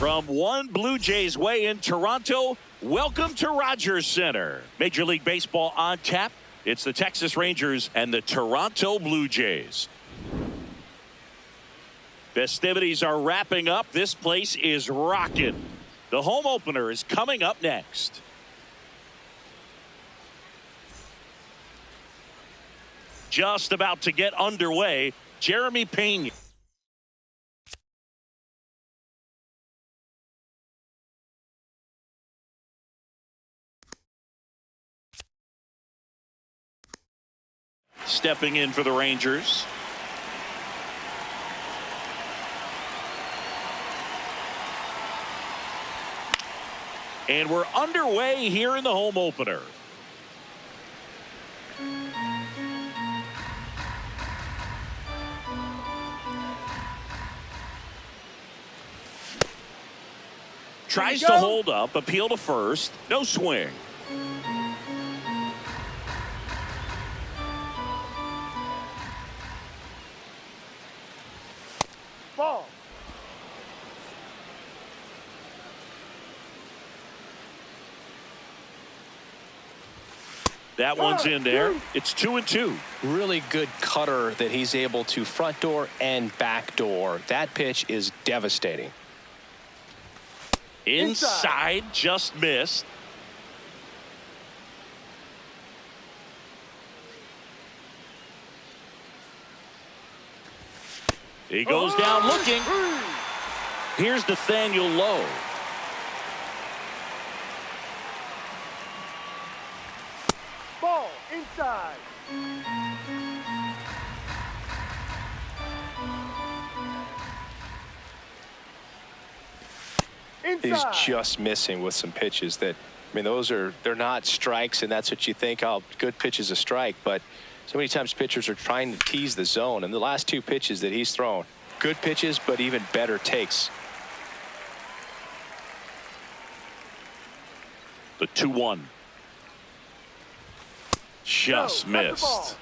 From One Blue Jays Way in Toronto, welcome to Rogers Center. Major League Baseball on tap. It's the Texas Rangers and the Toronto Blue Jays. Festivities are wrapping up. This place is rocking. The home opener is coming up next. Just about to get underway, Jeremy Pena. Stepping in for the Rangers. And we're underway here in the home opener. Tries to hold up, appeal to first, no swing. Ball. That one's in there. It's 2-2. Really good cutter that he's able to front door and back door. That pitch is devastating. Inside, just missed. He goes down looking. Here's Nathaniel Lowe. Ball inside. He's just missing with some pitches that, I mean, they're not strikes, and that's what you think, oh, good pitch is a strike, but so many times pitchers are trying to tease the zone, and the last two pitches that he's thrown, good pitches, but even better takes. The 2-1. Just missed.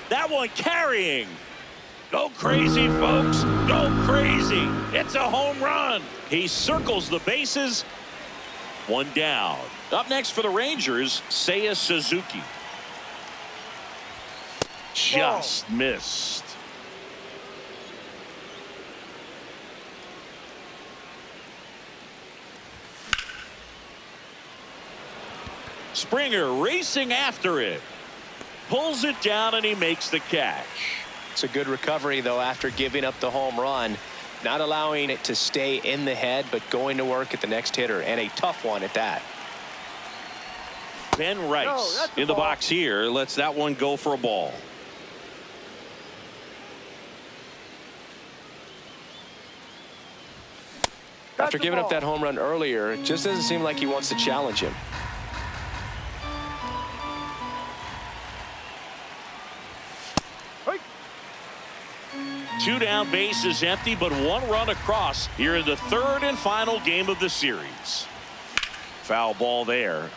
That one carrying. Go crazy, folks. Go crazy. It's a home run. He circles the bases. One down. Up next for the Rangers, Seiya Suzuki. Just missed. Springer racing after it. Pulls it down and he makes the catch. It's a good recovery, though, after giving up the home run. Not allowing it to stay in the head, but going to work at the next hitter, and a tough one at that. Ben Rice in the box here lets that one go for a ball. After giving up that home run earlier, it just doesn't seem like he wants to challenge him. Two down, bases empty, but one run across here in the third and final game of the series. Foul ball there.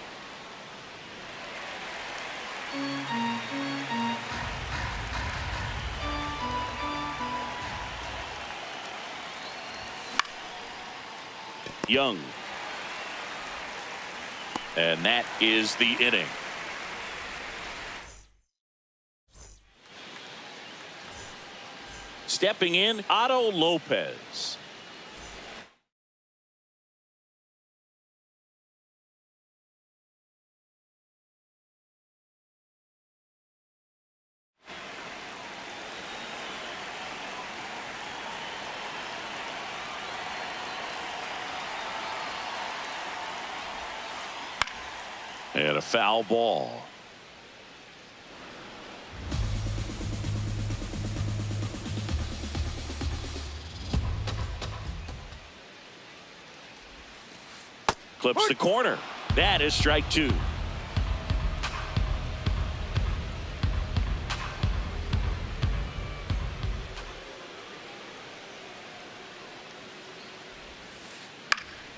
Young. And that is the inning. Stepping in, Otto Lopez. And a foul ball. Clips the corner. That is strike two.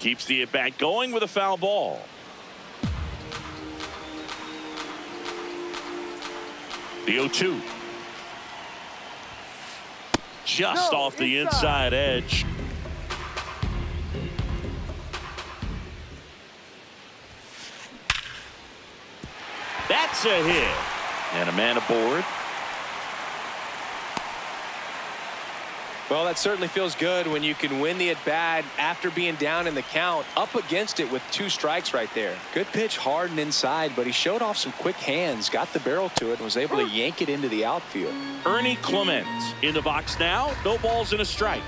Keeps the at-bat going with a foul ball. The 0-2. Just off the inside edge. That's a hit. And a man aboard. Well, that certainly feels good when you can win the at-bat after being down in the count, up against it with 2 strikes right there. Good pitch, hard and inside, but he showed off some quick hands, got the barrel to it, and was able to yank it into the outfield. Ernie Clement in the box now. No balls and a strike.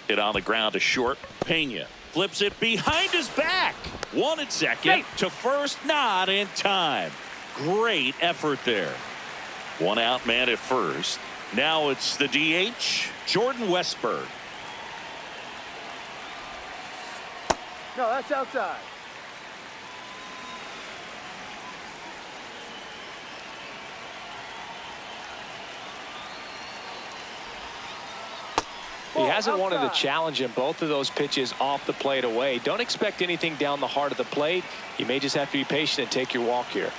Hit on the ground to short. Pena flips it behind his back. 1 at second. To first, not in time. Great effort there. 1 out, man at first. Now it's the DH, Jordan Westburg. No, that's outside. He hasn't wanted to challenge him. Both of those pitches off the plate away. Don't expect anything down the heart of the plate. You may just have to be patient and take your walk here.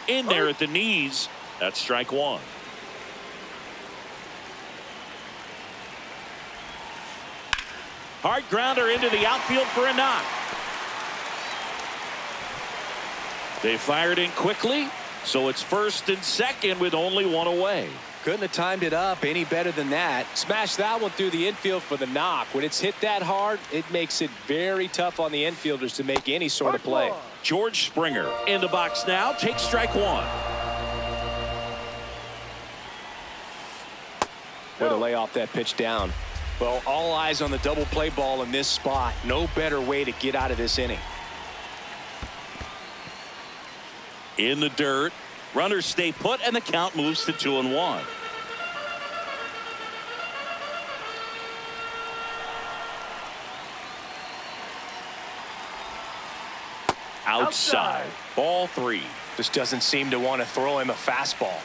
In there at the knees. That's strike 1. Hard grounder into the outfield for a knock. They fired in quickly, so it's first and second with only 1 away. Couldn't have timed it up any better than that. Smash that one through the infield for the knock. When it's hit that hard, it makes it very tough on the infielders to make any sort of play. George Springer in the box now. Takes strike 1. Way to lay off that pitch down. Well, all eyes on the double play ball in this spot. No better way to get out of this inning. In the dirt. Runners stay put, and the count moves to 2-1. Outside. Ball 3. Just doesn't seem to want to throw him a fastball.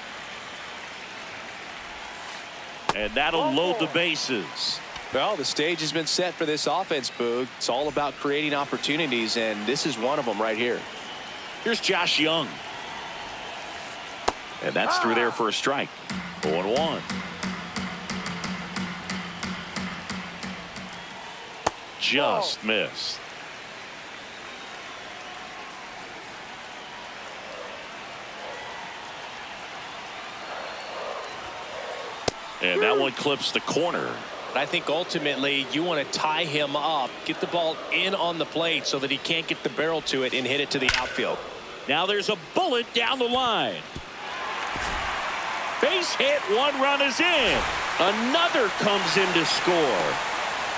And that'll load the bases. Well, the stage has been set for this offense, Boog. It's all about creating opportunities, and this is one of them right here. Here's Josh Young. And that's through there for a strike. 0-1. Just missed. And that one clips the corner. I think ultimately you want to tie him up, get the ball in on the plate so that he can't get the barrel to it and hit it to the outfield. Now there's a bullet down the line. Base hit, 1 run is in. Another comes in to score.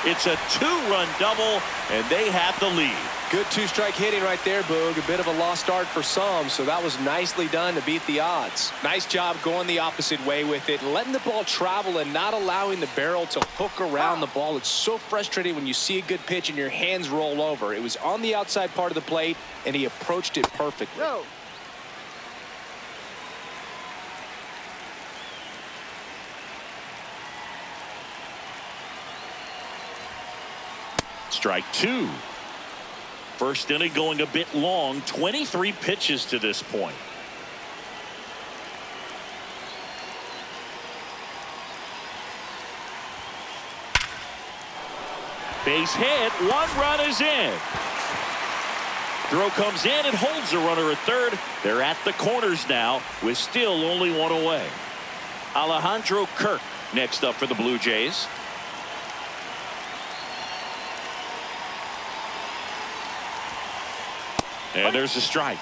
It's a 2-run double, and they have the lead. Good 2-strike hitting right there, Boog. A bit of a lost start for some, so that was nicely done to beat the odds. Nice job going the opposite way with it, letting the ball travel and not allowing the barrel to hook around the ball. It's so frustrating when you see a good pitch and your hands roll over. It was on the outside part of the plate, and he approached it perfectly. No. Strike 2. First inning going a bit long. 23 pitches to this point. Base hit. 1 run is in. Throw comes in and holds the runner at third. They're at the corners now with still only 1 away. Alejandro Kirk next up for the Blue Jays. And there's a strike.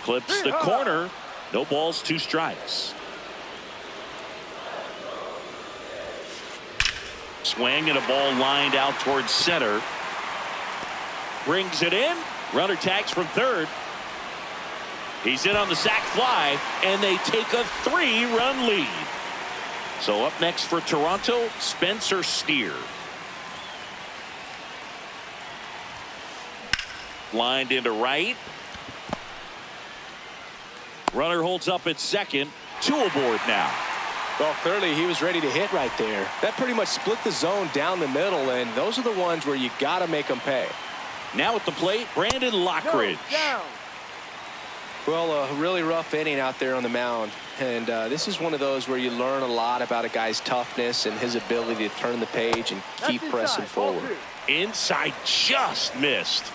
Clips the corner. No balls, 2 strikes. Swing and a ball lined out towards center. Brings it in. Runner tags from third. He's in on the sac fly, and they take a 3-run lead. So up next for Toronto, Spencer Steer. Lined into right. Runner holds up at second. 2 aboard now. Well, clearly he was ready to hit right there. That pretty much split the zone down the middle, and those are the ones where you got to make them pay. Now at the plate, Brandon Lockridge. No, down. Well, a really rough inning out there on the mound. And this is one of those where you learn a lot about a guy's toughness and his ability to turn the page and keep pressing forward. Inside just missed.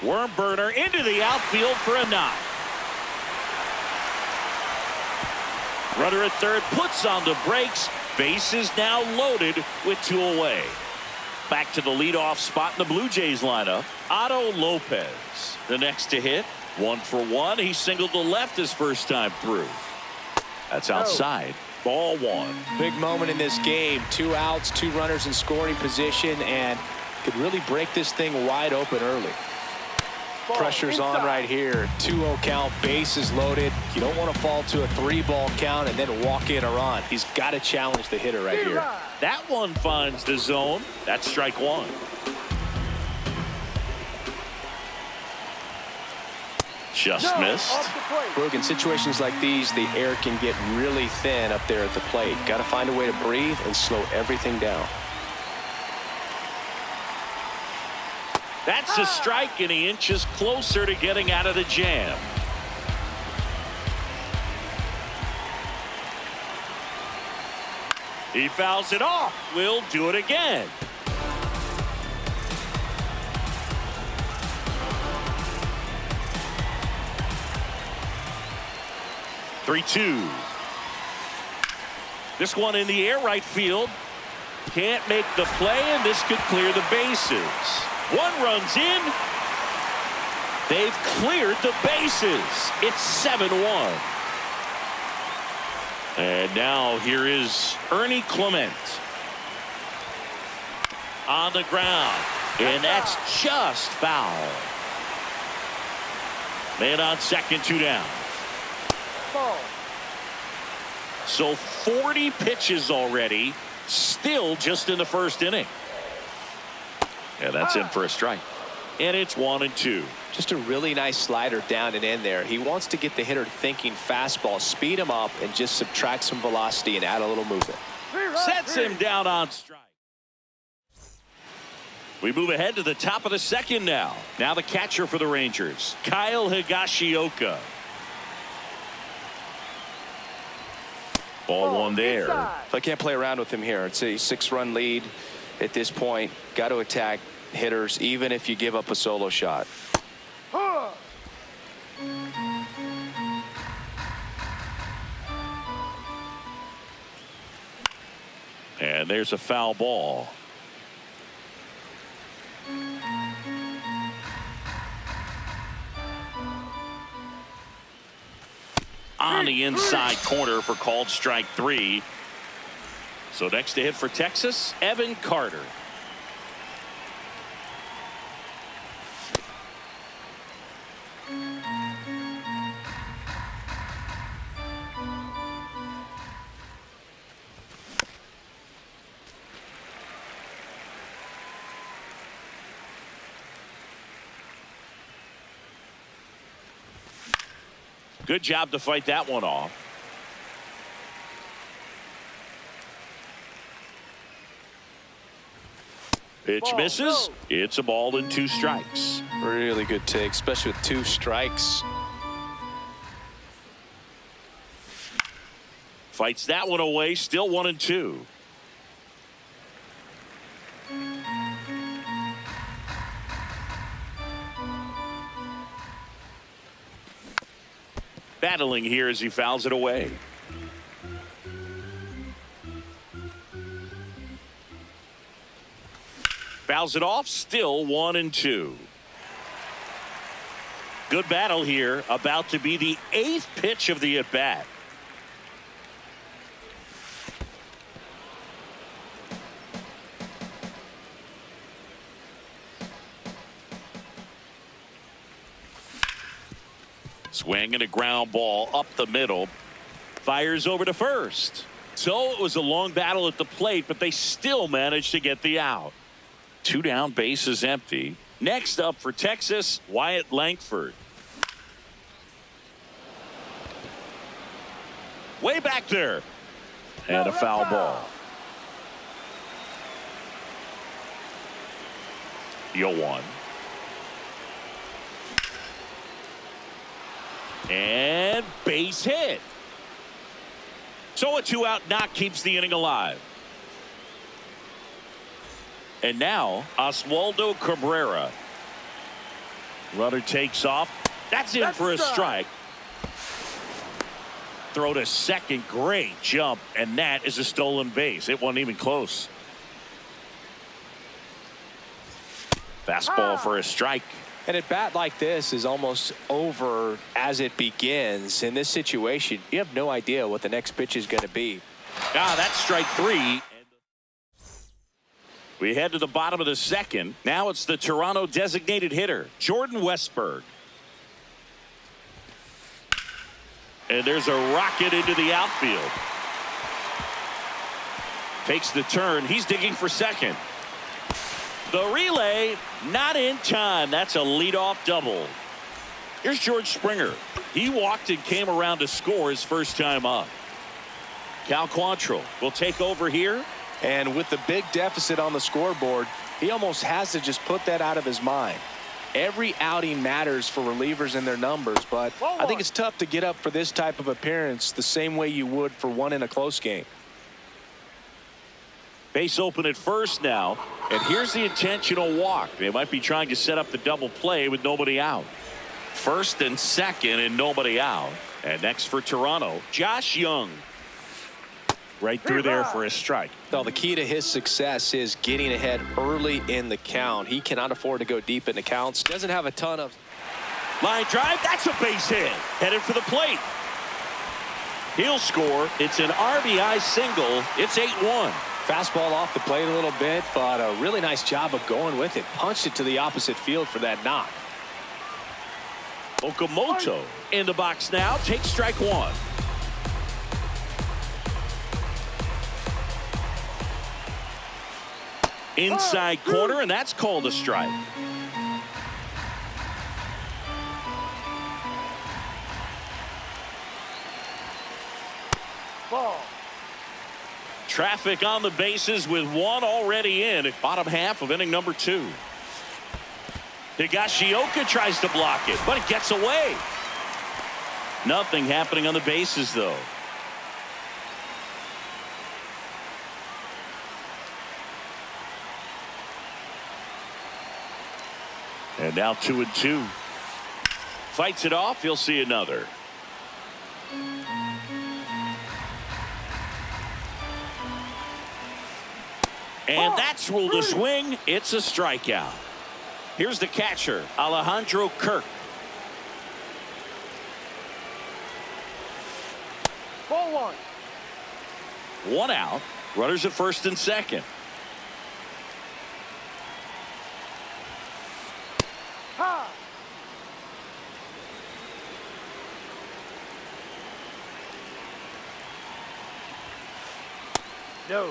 Worm burner into the outfield for a knock. Runner at third puts on the brakes. Bases now loaded with 2 away. Back to the leadoff spot in the Blue Jays lineup, Otto Lopez. The next to hit, 1 for 1. He singled to left his first time through. That's outside. Ball 1. Big moment in this game. 2 outs, 2 runners in scoring position, and could really break this thing wide open early. Pressure's on right here. 2-0 count, bases loaded. You don't want to fall to a 3-ball count and then walk in a run. He's got to challenge the hitter right here. That one finds the zone. That's strike 1. Just missed. Brooke, in situations like these, the air can get really thin up there at the plate. Got to find a way to breathe and slow everything down. That's a strike, and he inches closer to getting out of the jam. He fouls it off. We'll do it again. Three-two. This one in the air right field. Can't make the play, and this could clear the bases. 1 runs in. They've cleared the bases. It's 7-1. And now here is Ernie Clement. On the ground. And that's just foul. Man on second, 2 down. Ball. So 40 pitches already. Still just in the first inning. Yeah, that's in for a strike. And it's 1-2. Just a really nice slider down and in there. He wants to get the hitter thinking fastball, speed him up, and just subtract some velocity and add a little movement. Sets him down on strike. We move ahead to the top of the second now. Now the catcher for the Rangers, Kyle Higashioka. Ball 1 there. I can't play around with him here. It's a 6-run lead at this point. Got to attack hitters even if you give up a solo shot. And there's a foul ball. On the inside corner for called strike 3. So next to hit for Texas, Evan Carter. Good job to fight that one off. Pitch misses. It's a ball and 2 strikes. Really good take, especially with 2 strikes. Fights that one away. Still 1-2. Battling here as he fouls it away. Fouls it off. Still 1-2. Good battle here. About to be the 8th pitch of the at bat. Swing and a ground ball up the middle. Fires over to first. So it was a long battle at the plate, but they still managed to get the out. 2 down, bases empty. Next up for Texas, Wyatt Langford. Way back there. And a foul ball. 0-1. And base hit. So a 2-out knock keeps the inning alive. And now Oswaldo Cabrera. Runner takes off. That's in for a strike. Throw to second. Great jump. And that is a stolen base. It wasn't even close. Fastball for a strike. And a bat like this is almost over as it begins. In this situation, you have no idea what the next pitch is going to be. That's strike 3. We head to the bottom of the second. Now it's the Toronto designated hitter, Jordan Westburg. And there's a rocket into the outfield. Takes the turn. He's digging for second. The relay not in time. That's a leadoff double. Here's George Springer. He walked and came around to score his first time up. Cal Quantrill will take over here. And with the big deficit on the scoreboard, he almost has to just put that out of his mind. Every outing matters for relievers and their numbers, but I think it's tough to get up for this type of appearance the same way you would for one in a close game. Base open at first now, and here's the intentional walk. They might be trying to set up the double play with nobody out. First and second and nobody out. And next for Toronto, Josh Young. Right through there for a strike. Well, the key to his success is getting ahead early in the count. He cannot afford to go deep in the counts. Doesn't have a ton of line drive. That's a base hit. Headed for the plate. He'll score. It's an RBI single. It's 8-1. Fastball off the plate a little bit, but a really nice job of going with it. Punched it to the opposite field for that knock. Okamoto in the box now. Takes strike 1. Inside corner, and that's called a strike. Ball. Traffic on the bases with one already in. Bottom half of inning number 2. Higashioka tries to block it, but it gets away. Nothing happening on the bases, though. And now 2-2. Fights it off. You'll see another. And that's ruled a swing. It's a strikeout. Here's the catcher, Alejandro Kirk. Ball 1. 1 out. Runners at first and second. Ha! No.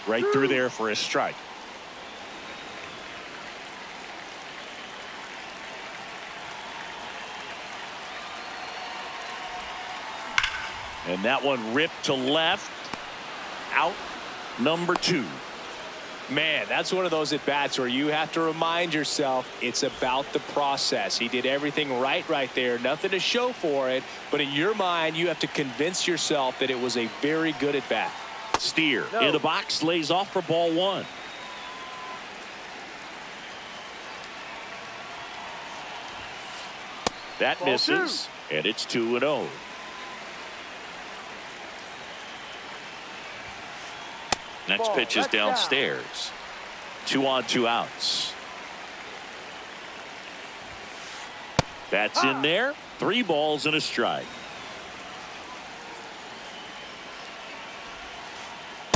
Right through there for a strike. And that one ripped to left. Out number 2. Man, that's one of those at bats where you have to remind yourself it's about the process. He did everything right there. Nothing to show for it. But in your mind, you have to convince yourself that it was a very good at bat. Steer in the box, lays off for ball 1. That Ball misses, and it's 2-0. Next pitch is downstairs. 2 on, 2 outs. That's in there. 3 balls and a strike.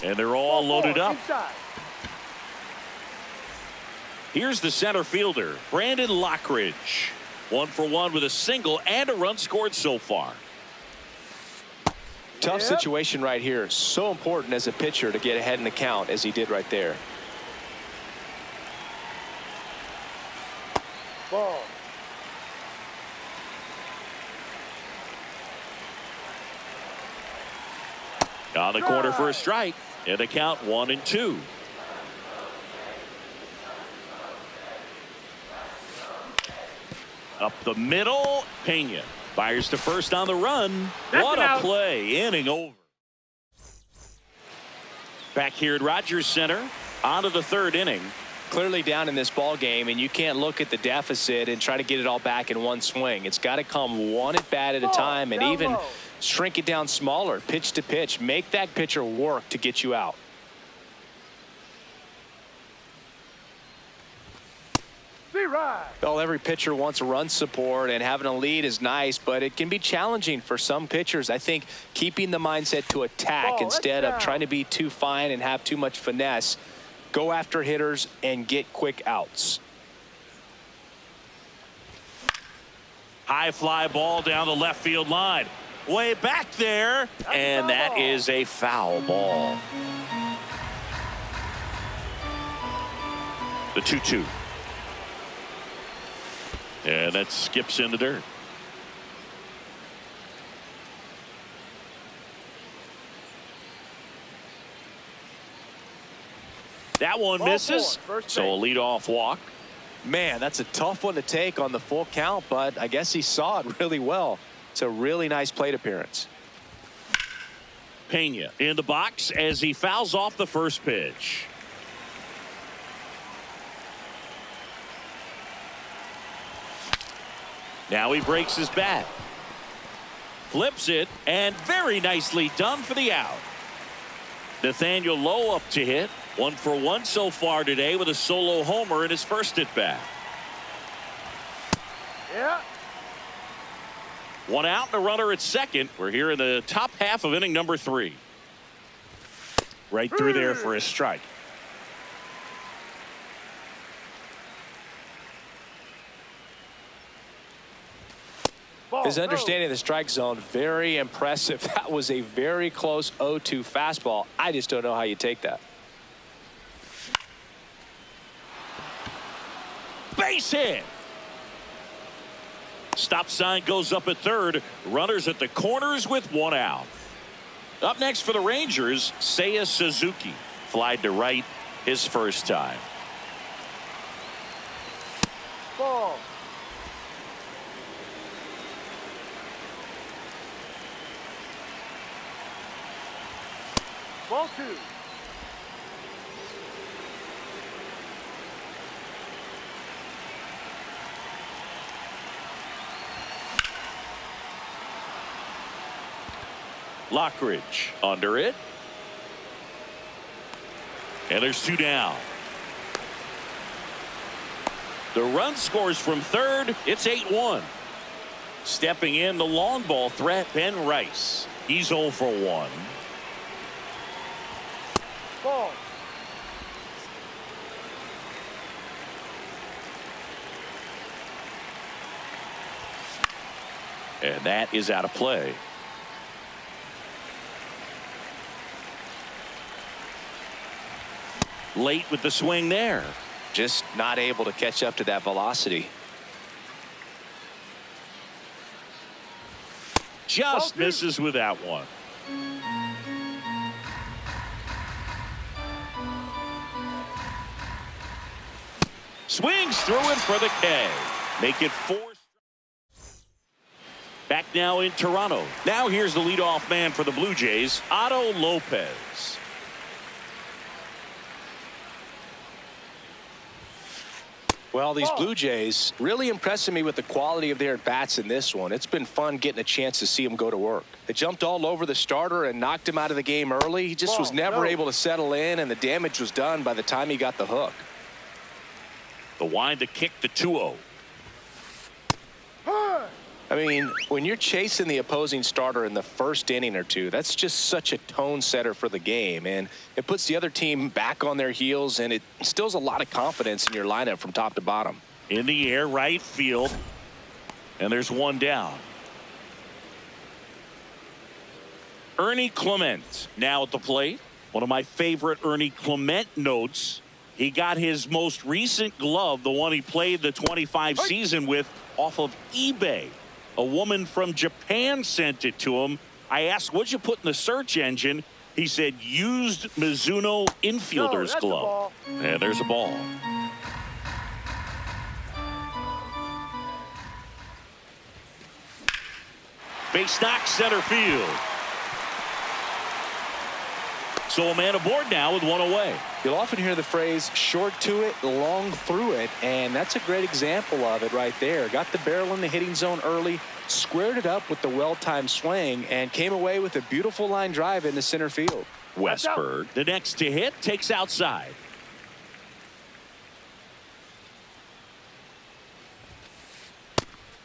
And they're all loaded up. Inside. Here's the center fielder, Brandon Lockridge. 1 for 1 with a single and a run scored so far. Tough situation right here. So important as a pitcher to get ahead in the count as he did right there. Ball. On the corner for a strike. And the count 1-2. Up the middle, Pena fires to first on the run. What a play, inning over. Back here at Rogers Center, on to the third inning. Clearly down in this ball game, and you can't look at the deficit and try to get it all back in one swing. It's got to come one at bat at a time, and even shrink it down smaller, pitch to pitch. Make that pitcher work to get you out. Well, every pitcher wants run support, and having a lead is nice, but it can be challenging for some pitchers. I think keeping the mindset to attack instead of trying to be too fine and have too much finesse. Go after hitters and get quick outs. High fly ball down the left field line. Way back there, and that is a foul ball. The 2-2. And that skips in the dirt. That one misses, so a leadoff walk. Man, that's a tough one to take on the full count, but I guess he saw it really well. It's a really nice plate appearance. Pena in the box as he fouls off the first pitch. Now he breaks his bat. Flips it, and very nicely done for the out. Nathaniel Lowe up to hit. 1 for 1 so far today with a solo homer in his first at bat. Yeah. One out and a runner at second. We're here in the top half of inning number 3. Right through there for a strike. His understanding of the strike zone, very impressive. That was a very close 0-2 fastball. I just don't know how you take that. Base hit. Stop sign goes up at third. Runners at the corners with 1 out. Up next for the Rangers, Seiya Suzuki. Flied to right his first time. Ball. Ball 2. Lockridge under it. And there's 2 down. The run scores from third. It's 8-1. Stepping in the long ball threat, Ben Rice. He's 0 for 1. Ball. And that is out of play. Late with the swing there. Just not able to catch up to that velocity. Just misses with that one. Swings through it for the K. Make it 4. Back now in Toronto. Now here's the leadoff man for the Blue Jays, Otto Lopez. Well, these Blue Jays really impressing me with the quality of their at-bats in this one. It's been fun getting a chance to see them go to work. They jumped all over the starter and knocked him out of the game early. He just was never able to settle in, and the damage was done by the time he got the hook. The wind to kick the 2-0. I mean, when you're chasing the opposing starter in the first inning or two, that's just such a tone setter for the game, and it puts the other team back on their heels, and it instills a lot of confidence in your lineup from top to bottom. In the air, right field, and there's 1 down. Ernie Clement now at the plate. One of my favorite Ernie Clement notes He got his most recent glove, the one he played the 25 season with, off of eBay. A woman from Japan sent it to him. I asked, what'd you put in the search engine? He said, used Mizuno infielder's glove. And there's a ball. Base knock, center field. So a man aboard now with one away. You'll often hear the phrase short to it, long through it, and that's a great example of it right there. Got the barrel in the hitting zone early, squared it up with the well-timed swing, and came away with a beautiful line drive into center field. Westburg, the next to hit, takes outside.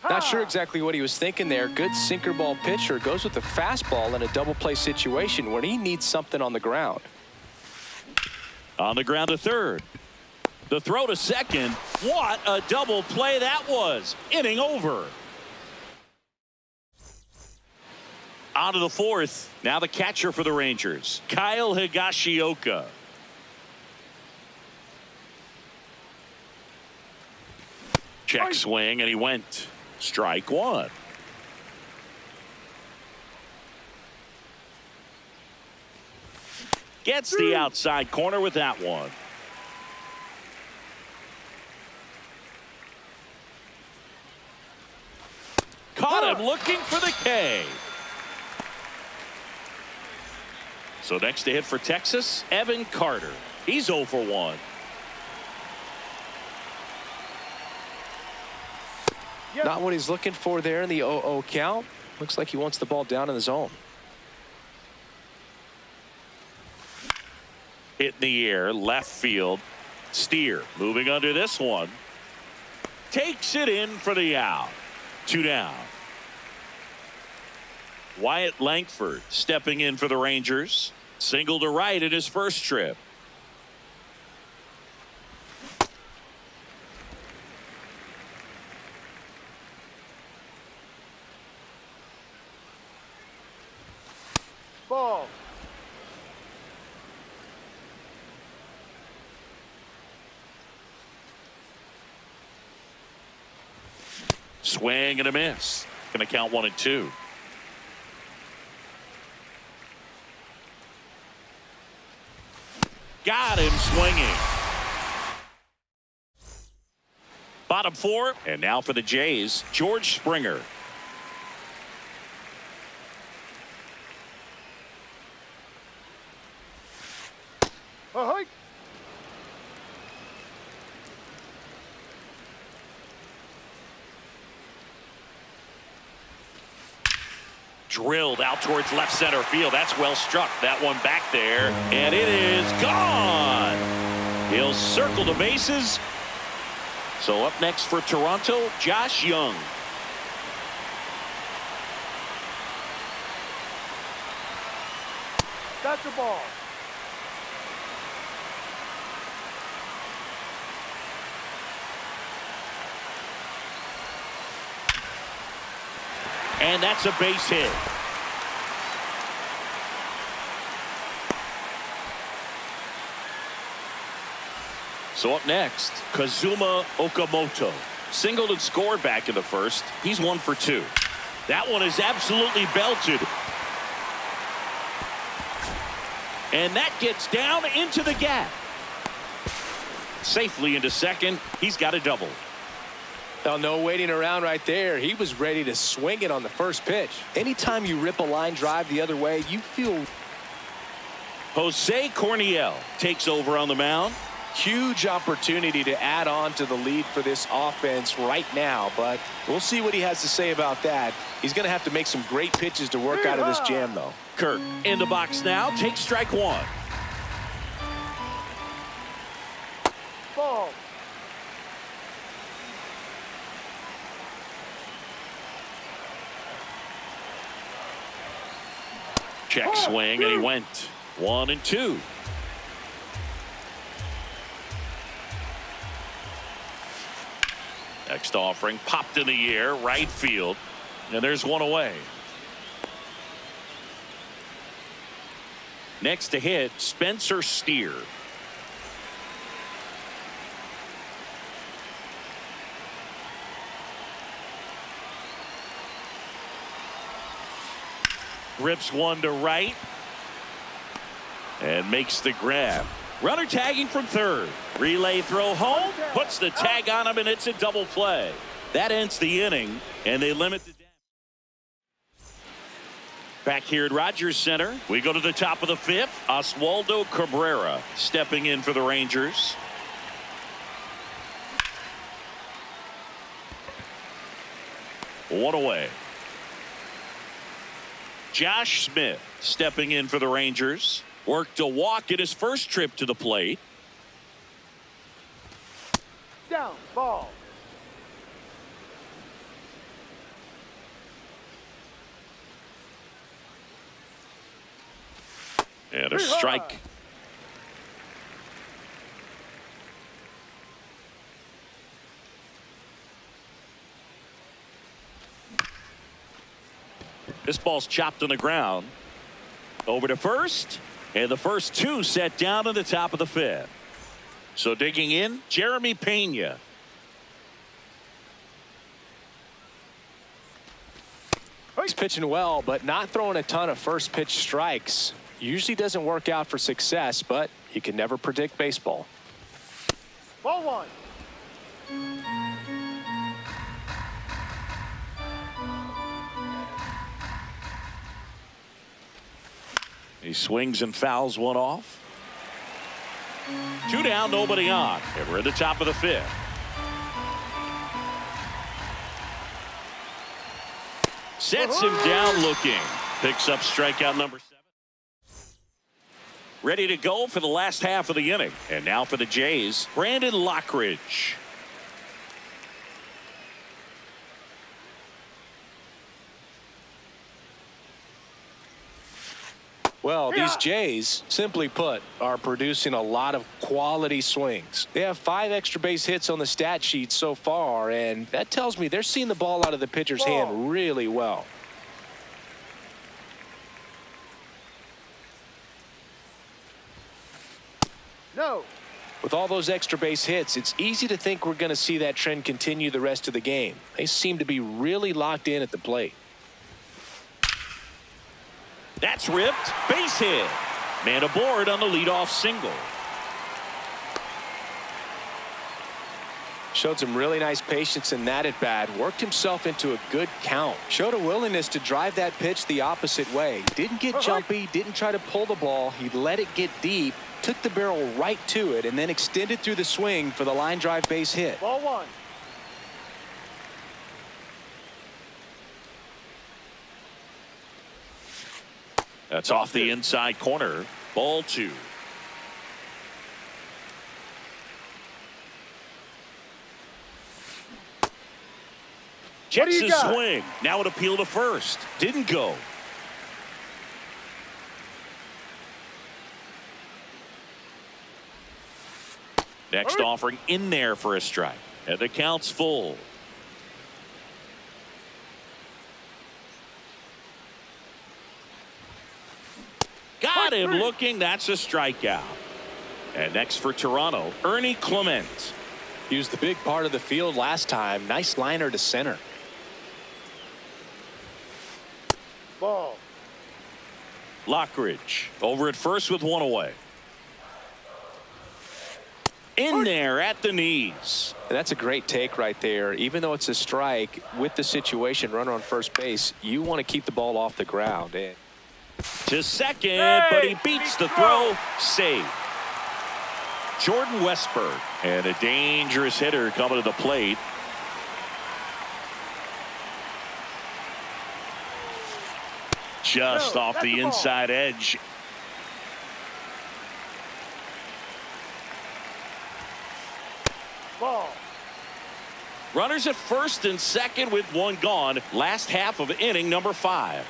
Not sure exactly what he was thinking there. Good sinker ball pitcher goes with the fastball in a double play situation when he needs something on the ground. On the ground to third. The throw to second. What a double play that was. Inning over. On to the fourth. Now the catcher for the Rangers, Kyle Higashioka. Check swing, and he went. Strike one. Gets the outside corner with that one. Caught him looking for the K. So next to hit for Texas, Evan Carter. He's 0 for 1. Not what he's looking for there in the 0-0 count. Looks like he wants the ball down in the zone. Hit in the air, left field. Steer moving under this one. Takes it in for the out. 2 down. Wyatt Langford stepping in for the Rangers. Single to right in his first trip. Ball. Swing and a miss. Going to count 1 and 2. Got him swinging. Bottom 4. And now for the Jays, George Springer. Ahoy. Drilled out towards left center field. That's well struck. That one back there. And it is gone. He'll circle the bases. So up next for Toronto, Josh Young. That's the ball. And that's a base hit. So up next, Kazuma Okamoto. Singled and scored back in the first. He's 1 for 2. That one is absolutely belted. And that gets down into the gap. Safely into second. He's got a double. Now, no waiting around right there. He was ready to swing it on the first pitch. Anytime you rip a line drive the other way, you feel. Jose Corniel takes over on the mound. Huge opportunity to add on to the lead for this offense right now, but we'll see what he has to say about that. He's going to have to make some great pitches to work out of this jam, though. Kirk in the box now, takes strike 1. Ball. Check swing, and he went. 1 and 2. Next offering popped in the air, right field, and there's one away. Next to hit, Spencer Steer. Rips one to right. And makes the grab. Runner tagging from third. Relay throw home. Puts the tag on him, and it's a double play. That ends the inning, and they limit the damage. Back here at Rogers Center, we go to the top of the fifth. Oswaldo Cabrera stepping in for the Rangers. One away. Josh Smith stepping in for the Rangers. Worked a walk at his first trip to the plate. Down. Ball. And a strike. This ball's chopped on the ground. Over to first. And the first two set down in the top of the fifth. So digging in, Jeremy Pena. He's pitching well, but not throwing a ton of first pitch strikes. Usually doesn't work out for success, but you can never predict baseball. Ball one. He swings and fouls one off. Two down, nobody on. And we're at the top of the fifth. Sets him down looking. Picks up strikeout number 7. Ready to go for the last half of the inning. And now for the Jays, Brandon Lockridge. Well, these Jays, simply put, are producing a lot of quality swings. They have 5 extra base hits on the stat sheet so far, and that tells me they're seeing the ball out of the pitcher's hand really well. No. With all those extra base hits, it's easy to think we're going to see that trend continue the rest of the game. They seem to be really locked in at the plate. That's ripped. Base hit. Man aboard on the leadoff single. Showed some really nice patience in that at bat. Worked himself into a good count. Showed a willingness to drive that pitch the opposite way. Didn't get jumpy. Didn't try to pull the ball. He let it get deep. Took the barrel right to it and then extended through the swing for the line drive base hit. Ball one. That's off the inside corner. Ball 2. Checks his swing. Now an appeal to first. Didn't go. Next offering in there for a strike. And the count's full. Got him looking. That's a strikeout. And next for Toronto, Ernie Clement. He was the big part of the field last time. Nice liner to center. Ball. Lockridge over at first with one away. In there at the knees. And that's a great take right there. Even though it's a strike, with the situation, runner on first base, you want to keep the ball off the ground. And to second, but he beats the throw. Save. Jordan Westburg. And a dangerous hitter coming to the plate. Just off the inside edge. Ball. Runners at first and second with one gone. Last half of inning number 5.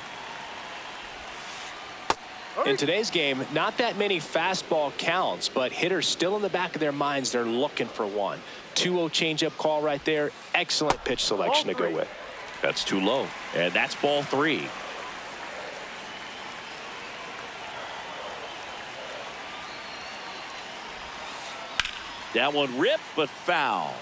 In today's game, not that many fastball counts, but hitters still in the back of their minds, they're looking for one. 2-0 changeup call right there. Excellent pitch selection to go with. That's too low. And that's ball 3. That one ripped, but foul.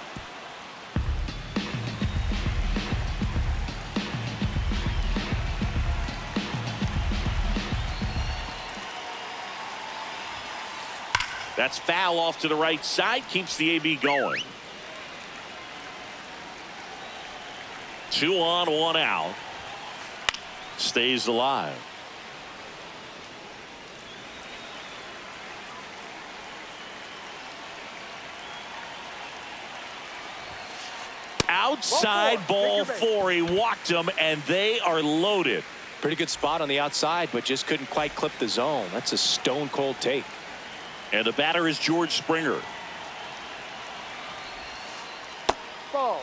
That's foul off to the right side. Keeps the AB going. 2 on, 1 out. Stays alive. Outside ball 4. He walked him, and they are loaded. Pretty good spot on the outside, but just couldn't quite clip the zone. That's a stone cold take. And the batter is George Springer. Ball.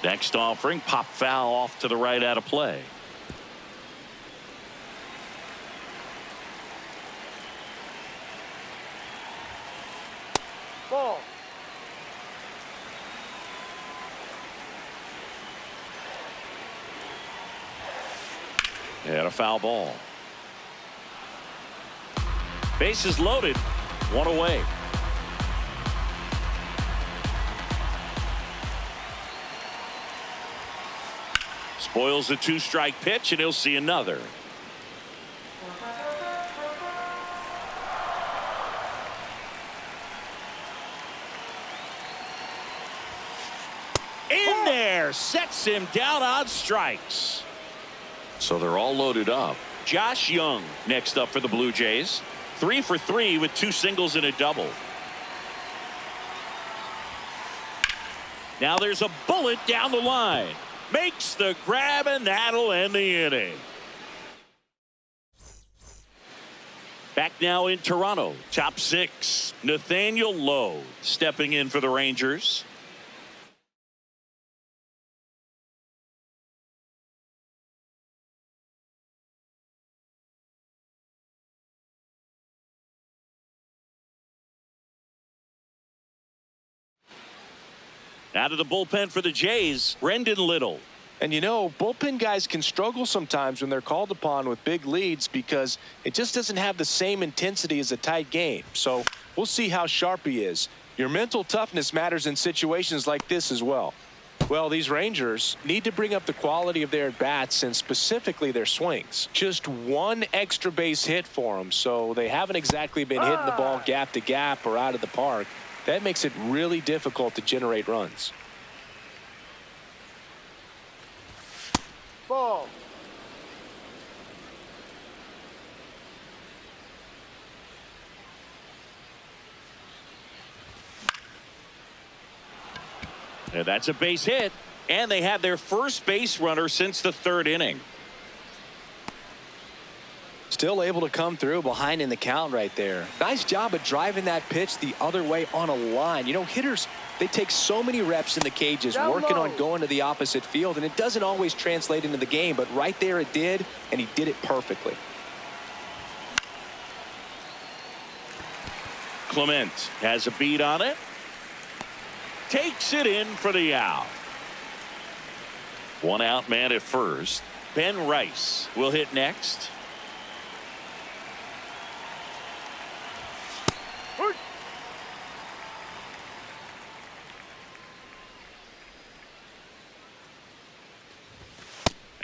Next offering, pop foul off to the right out of play. Ball. And a foul ball. Bases loaded. 1 away. Spoils a 2-strike pitch, and he'll see another. In there, sets him down on strikes. So they're all loaded up. Josh Young next up for the Blue Jays. 3 for 3 with 2 singles and a double. Now there's a bullet down the line. Makes the grab, and that'll end the inning. Back now in Toronto. Top 6. Nathaniel Lowe stepping in for the Rangers. Out of the bullpen for the Jays, Brendan Little. And you know, bullpen guys can struggle sometimes when they're called upon with big leads because it just doesn't have the same intensity as a tight game. So we'll see how sharp he is. Your mental toughness matters in situations like this as well. Well, these Rangers need to bring up the quality of their at-bats and specifically their swings. Just 1 extra base hit for them, so they haven't exactly been hitting the ball gap to gap or out of the park. That makes it really difficult to generate runs. Ball. And that's a base hit. And they had their first base runner since the 3rd inning. Still able to come through behind in the count right there. Nice job of driving that pitch the other way on a line. You know, hitters, they take so many reps in the cages working on going to the opposite field, and it doesn't always translate into the game, but right there it did, and he did it perfectly. Clement has a beat on it. Takes it in for the out. 1 out man at first. Ben Rice will hit next.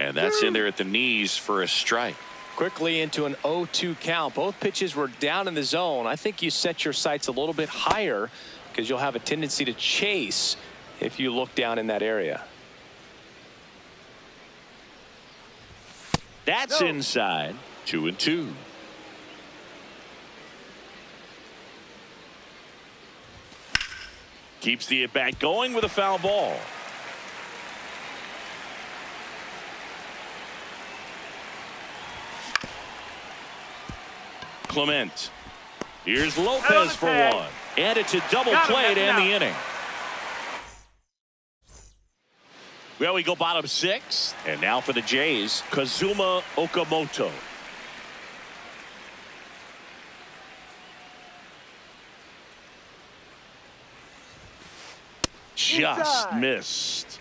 And that's in there at the knees for a strike. Quickly into an 0-2 count. Both pitches were down in the zone. I think you set your sights a little bit higher because you'll have a tendency to chase if you look down in that area. That's inside. 2-2. Keeps the at bat going with a foul ball. Clement. Here's Lopez for 1. And it's a double play to end the inning. Well, we go bottom 6. And now for the Jays, Kazuma Okamoto. Just missed.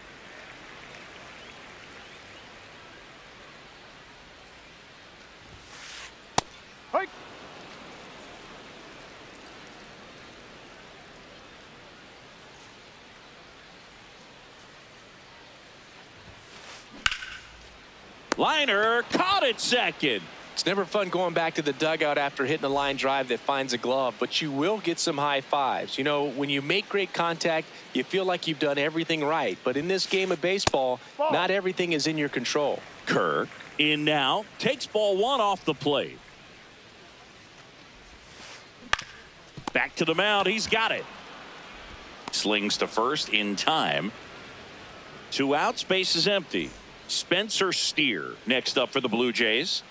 Hike. Liner caught at second. It's never fun going back to the dugout after hitting a line drive that finds a glove, but you will get some high fives. You know, when you make great contact, you feel like you've done everything right. But in this game of baseball, not everything is in your control. Kirk in now, takes ball one off the plate. Back to the mound. He's got it. Slings to first in time. 2 outs, base is empty. Spencer Steer next up for the Blue Jays.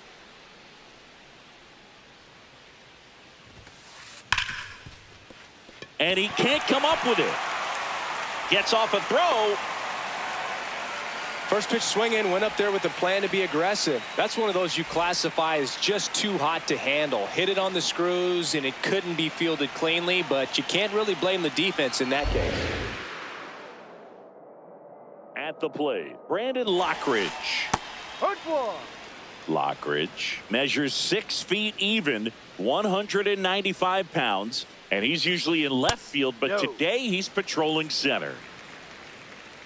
And he can't come up with it. Gets off a throw. First pitch swinging, went up there with a plan to be aggressive. That's one of those you classify as just too hot to handle. Hit it on the screws, and it couldn't be fielded cleanly, but you can't really blame the defense in that case. At the plate, Brandon Lockridge. Hard one. Lockridge measures 6 feet even, 195 pounds, and he's usually in left field, but today he's patrolling center.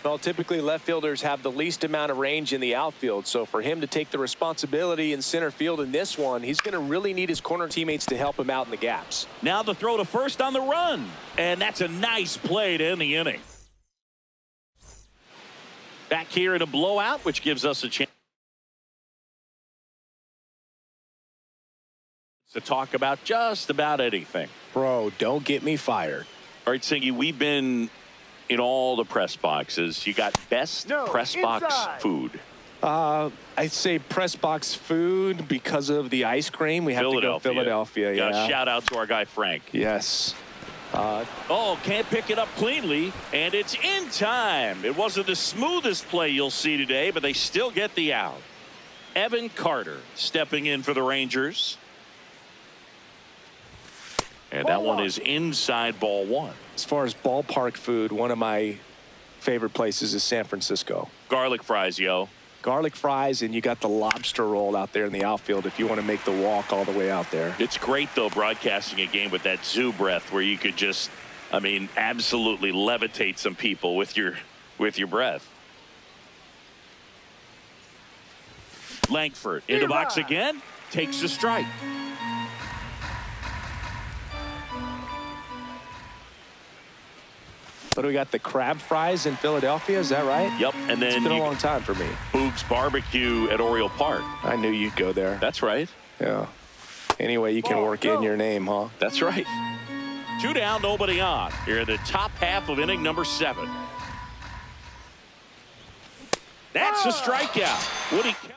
Well, typically left fielders have the least amount of range in the outfield, so for him to take the responsibility in center field in this one, he's going to really need his corner teammates to help him out in the gaps. Now the throw to first on the run, and that's a nice play to end the inning. Back here in a blowout, which gives us a chance to talk about just about anything. Bro, don't get me fired. All right, Singy, we've been in all the press boxes. You got best press box food. I'd say press box food because of the ice cream. We have to go Philadelphia. Yeah. Shout out to our guy Frank. Yes. Can't pick it up cleanly, and it's in time. It wasn't the smoothest play you'll see today, but they still get the out. Evan Carter stepping in for the Rangers. And that one is inside ball one. As far as ballpark food, one of my favorite places is San Francisco. Garlic fries, yo. Garlic fries, and you got the lobster roll out there in the outfield if you want to make the walk all the way out there. It's great, though, broadcasting a game with that zoo breath where you could just, absolutely levitate some people with your breath. Langford in the box again, takes a strike. But we got the crab fries in Philadelphia, is that right? Yep, and then it's been a long time for me. Boog's Barbecue at Oriole Park. I knew you'd go there. That's right. Yeah. Anyway, you can work in your name, huh? That's right. 2 down, nobody on. Here in the top half of inning number 7. That's a strikeout. Woody Keller.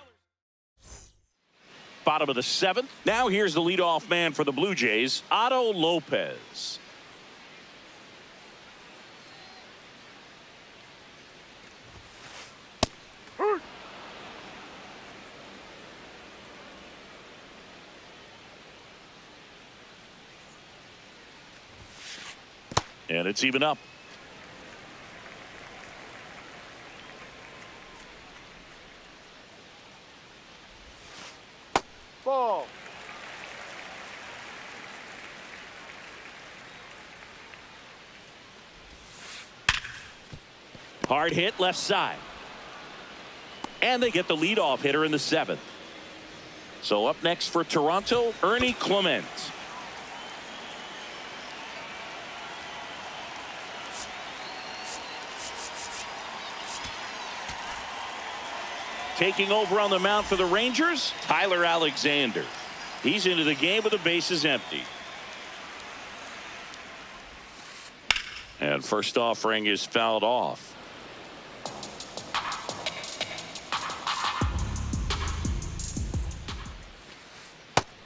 Bottom of the 7th. Now here's the leadoff man for the Blue Jays, Otto Lopez. And it's even up. Ball. Hard hit left side. And they get the leadoff hitter in the 7th. So up next for Toronto, Ernie Clement. Taking over on the mound for the Rangers, Tyler Alexander. He's into the game with the bases empty. And first offering is fouled off.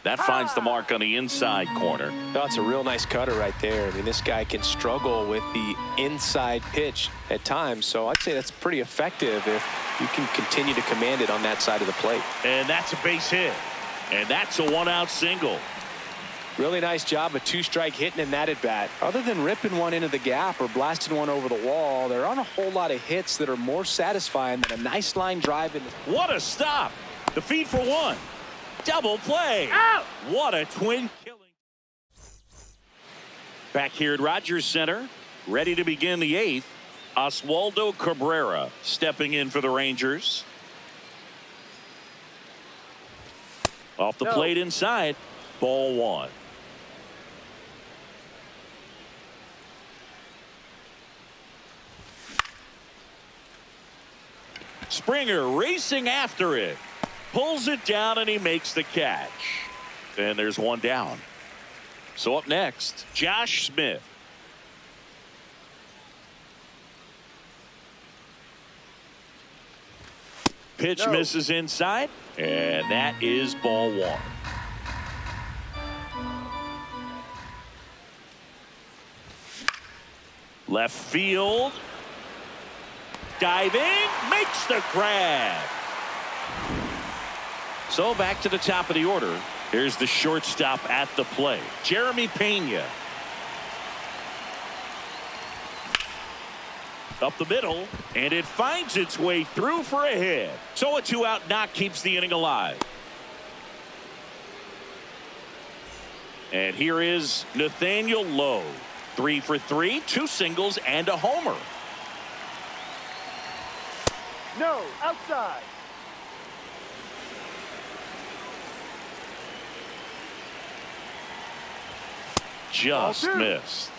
That finds the mark on the inside corner. That's a real nice cutter right there. I mean, this guy can struggle with the inside pitch at times, so I'd say that's pretty effective if you can continue to command it on that side of the plate. And that's a base hit. And that's a 1-out single. Really nice job of 2-strike hitting in that at bat. Other than ripping one into the gap or blasting one over the wall, there aren't a whole lot of hits that are more satisfying than a nice line drive. What a stop. The feed for 1. Double play. Out. What a twin killing. Back here at Rogers Center, ready to begin the 8th. Oswaldo Cabrera stepping in for the Rangers. Off the plate inside. Ball one. Springer racing after it. Pulls it down and he makes the catch. And there's one down. So up next, Josh Smith. Pitch misses inside, and that is ball one. Left field. Diving, makes the grab. So back to the top of the order. Here's the shortstop at the plate, Jeremy Pena. Up the middle, and it finds its way through for a hit. So a 2-out knock keeps the inning alive. And here is Nathaniel Lowe. 3 for 3, 2 singles and a homer. No, outside. Just missed.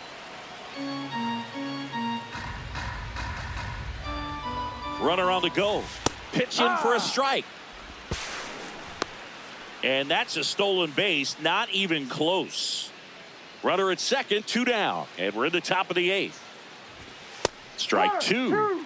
Runner on the go. Pitch in for a strike. And that's a stolen base. Not even close. Runner at second, 2 down. And we're in the top of the 8th. Strike 2.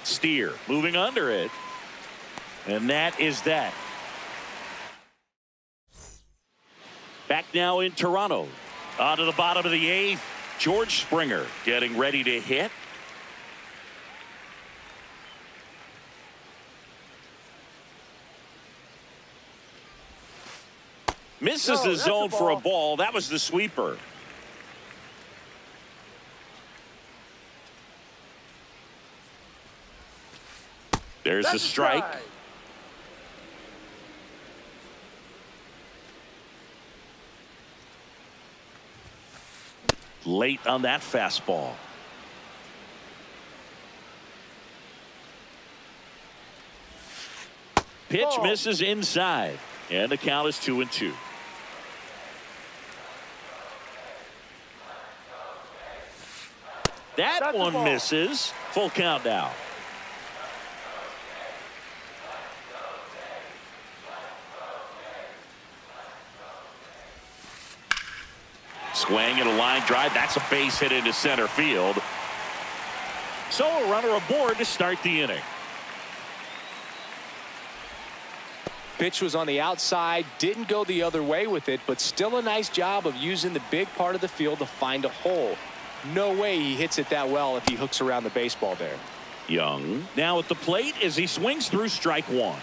Steer moving under it. And that is that. Back now in Toronto. On to the bottom of the 8th. George Springer getting ready to hit. Misses the zone for a ball. That was the sweeper. There's the strike. Late on that fastball. Pitch misses inside. And the count is 2-2. That one misses. Full count now. Swing and a line drive. That's a base hit into center field. So a runner aboard to start the inning. Pitch was on the outside, didn't go the other way with it, but still a nice job of using the big part of the field to find a hole. No way he hits it that well if he hooks around the baseball there. Young now at the plate as he swings through strike 1.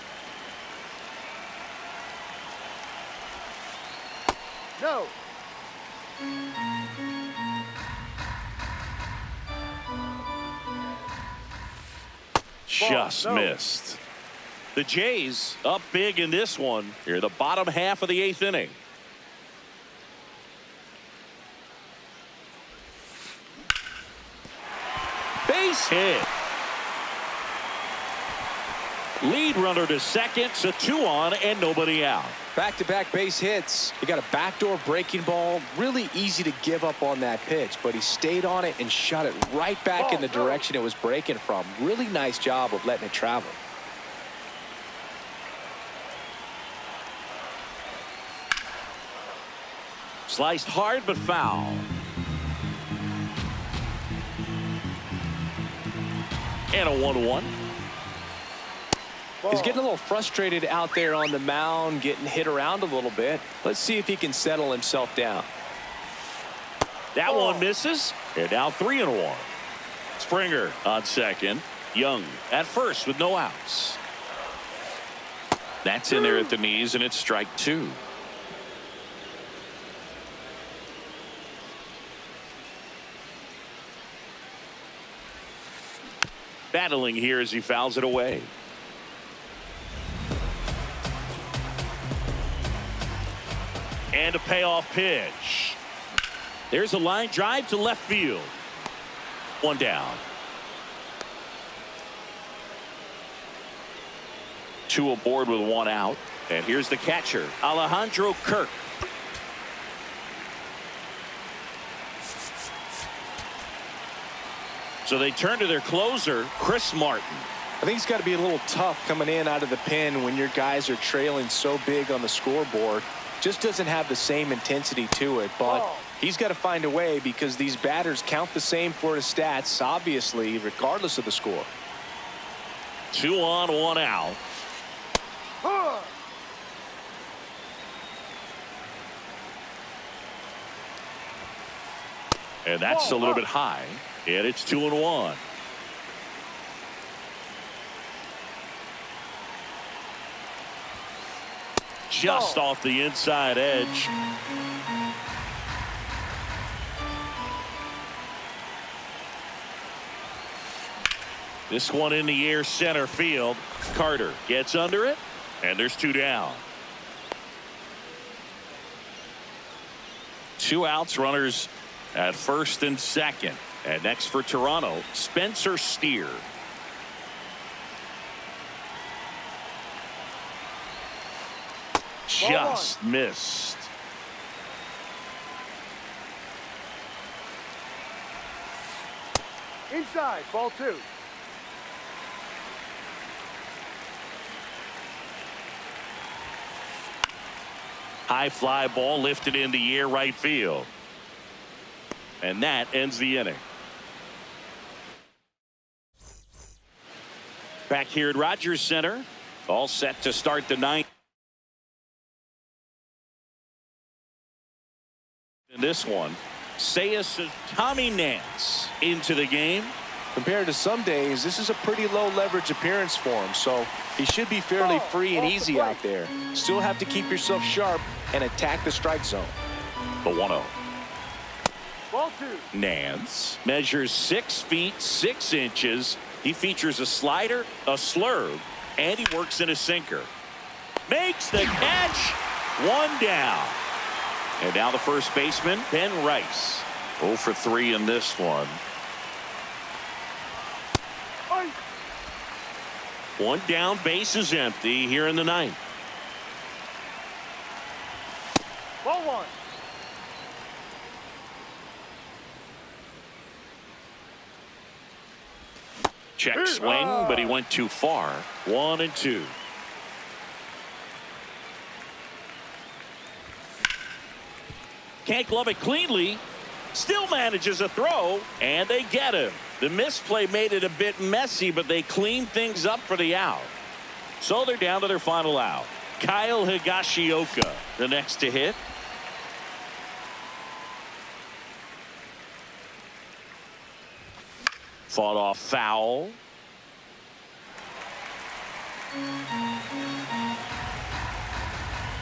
No. Just missed. The Jays up big in this one. Here, the bottom half of the 8th inning. Base hit. Lead runner to second, so 2 on and nobody out. Back-to-back base hits. He got a backdoor breaking ball. Really easy to give up on that pitch, but he stayed on it and shot it right back in the direction it was breaking from. Really nice job of letting it travel. Sliced hard but foul. And a 1-1. He's getting a little frustrated out there on the mound, getting hit around a little bit. Let's see if he can settle himself down. That one misses. And now 3-1. Springer on second. Young at first with no outs. That's in there at the knees, and it's strike 2. Battling here as he fouls it away. And a payoff pitch. There's a line drive to left field. One down. Two aboard with one out. And here's the catcher, Alejandro Kirk. So they turn to their closer, Chris Martin. I think it's got to be a little tough coming in out of the pen when your guys are trailing so big on the scoreboard. Just doesn't have the same intensity to it, but he's got to find a way because these batters count the same for his stats, obviously, regardless of the score. 2 on, 1 out. And that's a little bit high. And it's 2-1. Just off the inside edge. This one in the air, center field. Carter gets under it, and there's 2 down. 2 outs, runners at first and second. And next for Toronto, Spencer Steer. Just missed. Inside, ball 2. High fly ball lifted in the air, right field. And that ends the inning. Back here at Rogers Center, all set to start the 9th. In this one, Seiya's Tommy Nance into the game. Compared to some days, this is a pretty low leverage appearance for him, so he should be fairly free and easy out there. Still have to keep yourself sharp and attack the strike zone. The 1-0. Ball 2. Nance measures 6 feet 6 inches. He features a slider, a slurve, and he works in a sinker. Makes the catch. 1 down. And now the first baseman, Ben Rice. 0 for 3 in this one. 1 down, base is empty here in the 9th. Ball 1. Check swing, but he went too far. 1-2. Can't glove it cleanly. Still manages a throw, and they get him. The misplay made it a bit messy, but they cleaned things up for the out. So they're down to their final out. Kyle Higashioka, the next to hit. Fought off foul.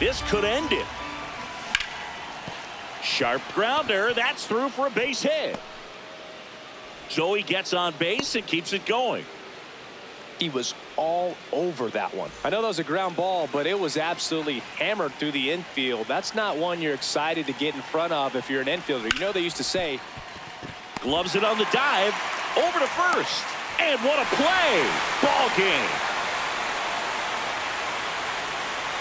This could end it. Sharp grounder. That's through for a base hit. So he gets on base and keeps it going. He was all over that one. I know that was a ground ball, but it was absolutely hammered through the infield. That's not one you're excited to get in front of if you're an infielder. You know, they used to say, gloves it on the dive over to first, and what a play. Ball game.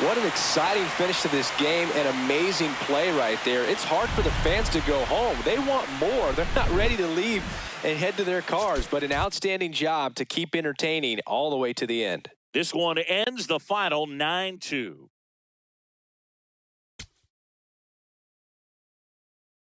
what an exciting finish to this game. An amazing play right there. It's hard for the fans to go home. They want more. They're not ready to leave and head to their cars, but an outstanding job to keep entertaining all the way to the end. This one ends the final 9-2.